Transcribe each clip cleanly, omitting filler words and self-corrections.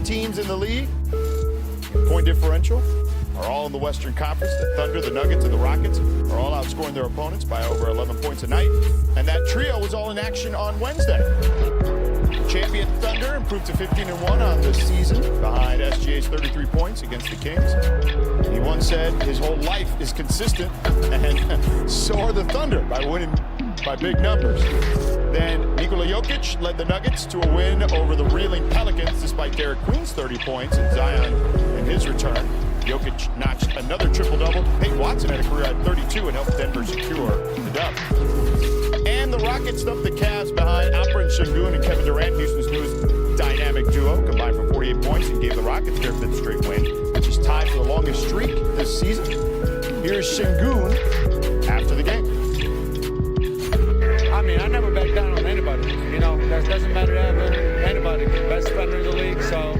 top teams in the league in point differential are all in the Western Conference. The Thunder, the Nuggets, and the Rockets are all outscoring their opponents by over 11 points a night. And that trio was all in action on Wednesday. The champion Thunder improved to 15-1 on the season behind SGA's 33 points against the Kings. He once said his whole life is consistent, and so are the Thunder by winning by big numbers. Then Nikola Jokic led the Nuggets to a win over the reeling Pelicans despite Derek Queen's 30 points and Zion in his return. Jokic notched another triple-double. Peyton Watson had a career at 32 and helped Denver secure the dub. And the Rockets stumped the Cavs behind Alperen Sengun and Kevin Durant, Houston's newest dynamic duo, combined for 48 points and gave the Rockets their 5th straight win, which is tied for the longest streak this season. Here's Sengun after the game. I mean, I never back down on anybody. You know, that doesn't matter to anybody. Best defender in the league, so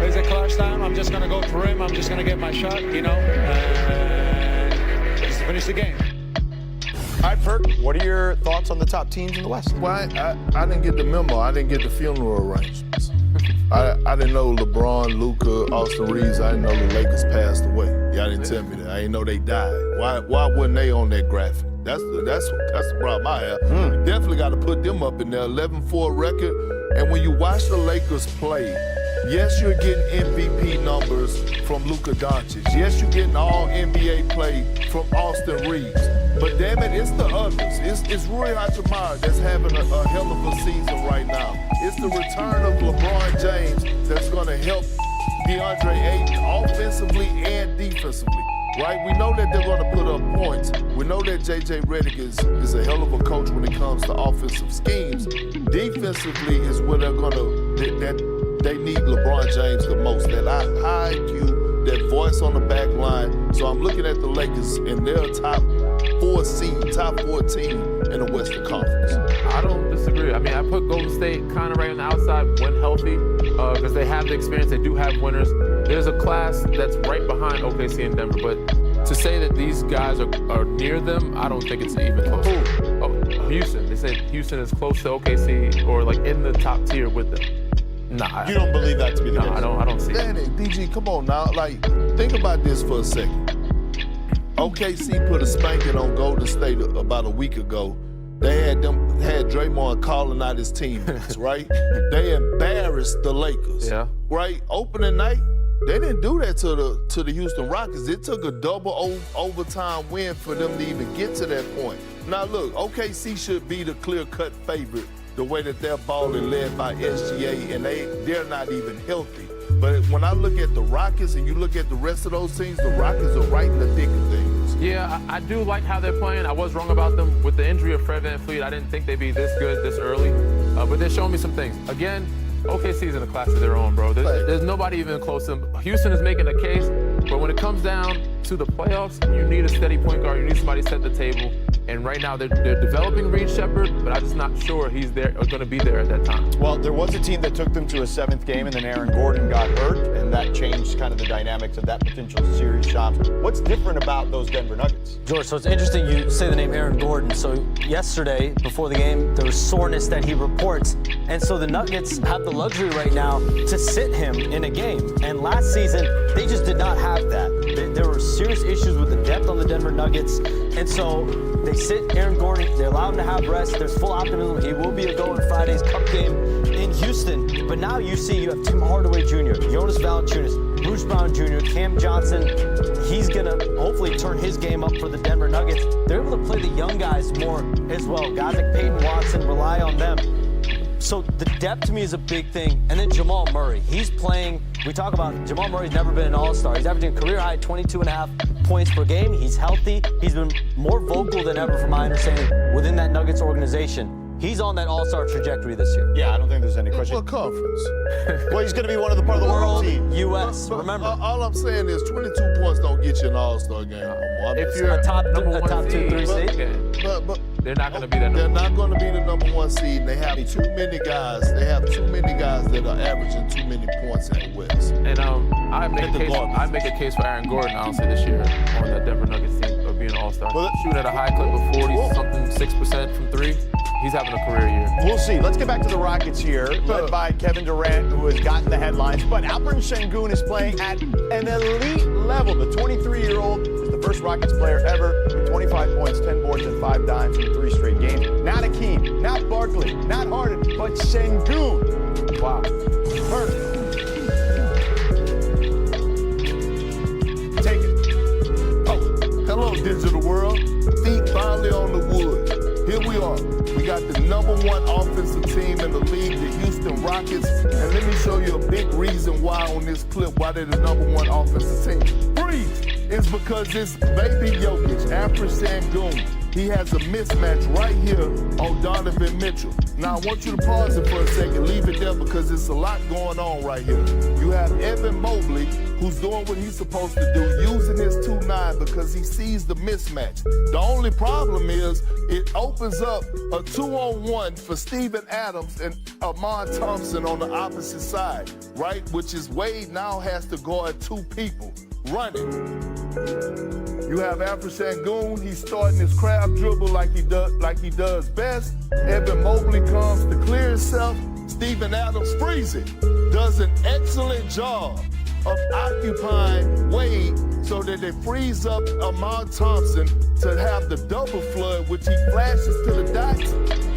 it's a clutch time. I'm just going to go through him. I'm just going to get my shot, you know, and just finish the game. All right, Perk, what are your thoughts on the top teams in the West? Well, I didn't get the memo. I didn't get the funeral arrangements. I didn't know LeBron, Luka, Austin Reeves. I didn't know the Lakers passed away. Y'all didn't tell me that. I didn't know they died. Why wasn't they on that graphic? That's the problem I have. You definitely got to put them up in there. 11-4 record. And when you watch the Lakers play, yes, you're getting MVP numbers from Luka Doncic. Yes, you're getting all NBA play from Austin Reeves. But damn it, it's the others. It's Rui Hachimura that's having a hell of a season right now. It's the return of LeBron James that's going to help DeAndre Ayton offensively and defensively. Right? We know that they're going to put up points. We know that J.J. Redick is a hell of a coach when it comes to offensive schemes. Defensively is where they're going to, they need LeBron James the most. That high IQ, that voice on the back line. So I'm looking at the Lakers and they're top 14 in the Western Conference. I don't disagree. I mean, I put Golden State kind of right on the outside when healthy because they have the experience. They do have winners. There's a class that's right behind OKC and Denver, but to say that these guys are near them, I don't think it's even close. Oh, Houston. They say Houston is close to OKC or like in the top tier with them. Nah. You don't believe that to be the case? I don't see it. DG, come on now. Like, think about this for a second. OKC put a spanking on Golden State about a week ago. They had Draymond calling out his teammates, right? They embarrassed the Lakers, right? Opening night, they didn't do that to the Houston Rockets. It took a double overtime win for them to even get to that point. Now look, OKC should be the clear-cut favorite the way that they're balling led by SGA, and they're not even healthy. But when I look at the Rockets and you look at the rest of those teams, the Rockets are right in the thick of things. Yeah, I do like how they're playing. I was wrong about them. With the injury of Fred VanVleet, I didn't think they'd be this good this early. But they're showing me some things. Again, OKC's in a class of their own, bro. There's nobody even close to them. Houston is making a case, but when it comes down to the playoffs, you need a steady point guard. You need somebody to set the table. And right now, they're developing Reed Shepard, but I'm just not sure he's there or going to be there at that time. Well, there was a team that took them to a 7th game, and then Aaron Gordon got hurt, and that changed kind of the dynamics of that potential series shot. What's different about those Denver Nuggets? George, so it's interesting you say the name Aaron Gordon. So yesterday, before the game, there was soreness that he reports, and so the Nuggets have the luxury right now to sit him in a game. And last season, they just did not have that. There were serious issues with the depth on the Denver Nuggets, and so they sit Aaron Gordon, they allow him to have rest. There's full optimism. He will be a go in Friday's Cup game in Houston. But now you see you have Tim Hardaway Jr., Jonas Valanciunas, Bruce Brown Jr., Cam Johnson. He's going to hopefully turn his game up for the Denver Nuggets. They're able to play the young guys more as well. Guys like Peyton Watson, rely on them. So the depth to me is a big thing. And then Jamal Murray. He's playing, we talk about Jamal Murray's never been an all-star. He's averaging a career high 22.5 points per game. He's healthy. He's been more vocal than ever, from my understanding, within that Nuggets organization. He's on that all-star trajectory this year. Yeah, I don't think there's any question. What conference? Well, he's going to be one of the part of the world team. U.S., remember. All I'm saying is 22 points don't get you an all-star game no more. If you're a top number 2, 3 seed. But they're not going to be that They're number not going to be the number 1 seed. They have too many guys. They have too many guys that are averaging too many points in the West. And I make a case for Aaron Gordon, honestly, this year on that Denver Nuggets team of being an all-star. Shooting at a high clip of 40-something, 6% from 3. he's having a career year. We'll see. Let's get back to the Rockets here, led by Kevin Durant, who has gotten the headlines. But Alperen Sengun is playing at an elite level. The 23-year-old is the first Rockets player ever with 25 points, 10 boards, and 5 dimes in 3 straight games. Not Hakeem, not Barkley, not Harden, but Sengun. Wow. Perfect. Take it. Oh, hello, digital world. Feet finally on the wood. Here we are. We got the #1 offensive team in the league, the Houston Rockets. And let me show you a big reason why on this clip, why they're the #1 offensive team. Freeze! It's because it's baby Jokic, Alperen Sengun. He has a mismatch right here on Donovan Mitchell. Now, I want you to pause it for a second. Leave it there because there's a lot going on right here. You have Evan Mobley, who's doing what he's supposed to do, using his 2-9 because he sees the mismatch. The only problem is it opens up a 2-on-1 for Steven Adams and Amon Thompson on the opposite side, right? Which is Wade now has to guard 2 people running. You have Alperen Sengun. He's starting his crab dribble like he does best. Evan Mobley comes to clear himself. Steven Adams frees it. Does an excellent job of occupying Wade so that they freeze up Amon Thompson to have the double flood, which he flashes to the dots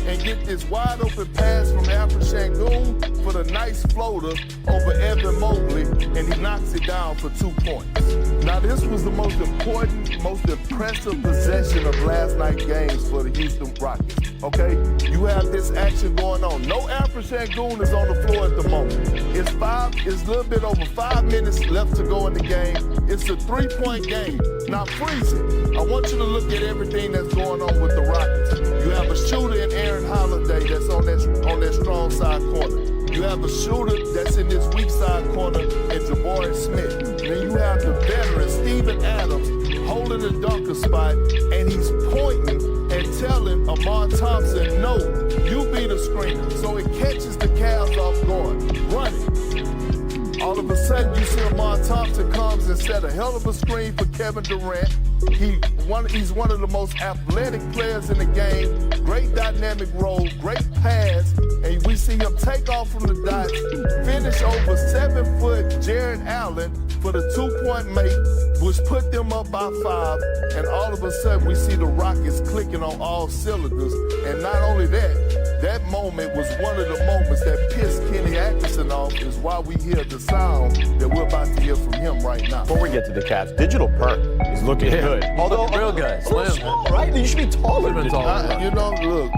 and get this wide open pass from Alperen Sengun for the nice floater over Evan Mobley, and he knocks it down for 2 points. Now, this was the most important, most impressive possession of last night's games for the Houston Rockets, okay? You have this action going on. No Alperen Sengun is on the floor at the moment. It's a little bit over 5 minutes left to go in the game. It's a 3-point game. Now, freeze it. I want you to look at everything that's going on with the Rockets. You have a shooter in Aaron Holiday that's on that strong side corner. You have a shooter that's in this weak side corner in Jabari Smith. And then you have the veteran Steven Adams holding the dunker spot, and he's pointing and telling Amon Thompson, no, you be the screener. So it catches the Cavs off guard. Running. All of a sudden, you see Amon Thompson comes and set a hell of a screen for Kevin Durant. He's one of the most athletic players in the game. Great dynamic role, great pass, and we see him take off from the dots, finish over 7-foot Jared Allen for the 2-point make, which put them up by 5. And all of a sudden, we see the Rockets clicking on all cylinders. And not only that, that moment was one of the moments that pissed Kenny Atkinson off, is why we hear the sound that we're about to hear from him right now. Before we get to the Cavs, Digital Perk is looking good. Although real good. Slim. Right? You should be taller. Been taller. You know, look,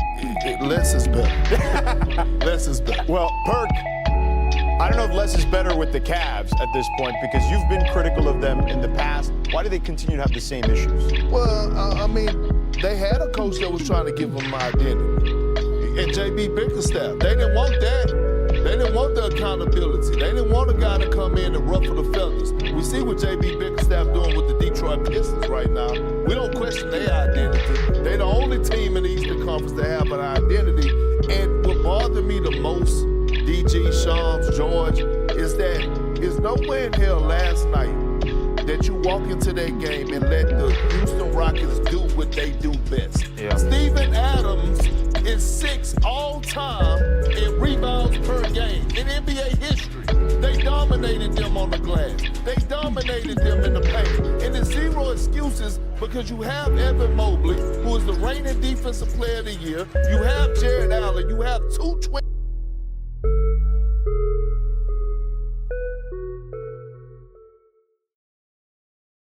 less is better. Less is better. Well, Perk, I don't know if less is better with the Cavs at this point, because you've been critical of them in the past. Why do they continue to have the same issues? Well, I mean, they had a coach that was trying to give them identity. And J.B. Bickerstaff, they didn't want that. They didn't want the accountability. They didn't want a guy to come in and ruffle the feathers. We see what J.B. Bickerstaff doing with the Detroit Pistons right now. We don't question their identity. They're the only team in the Eastern Conference that have an identity. And what bothered me the most, DG, Shams, George, is that there's no way in hell last night that you walk into that game and let the Houston Rockets do what they do best. Yeah. Steven Adams is 6th all-time in rebounds per game in NBA history. They dominated them on the glass. They dominated them in the paint. And there's zero excuses, because you have Evan Mobley, who is the reigning defensive player of the year. You have Jared Allen. You have 2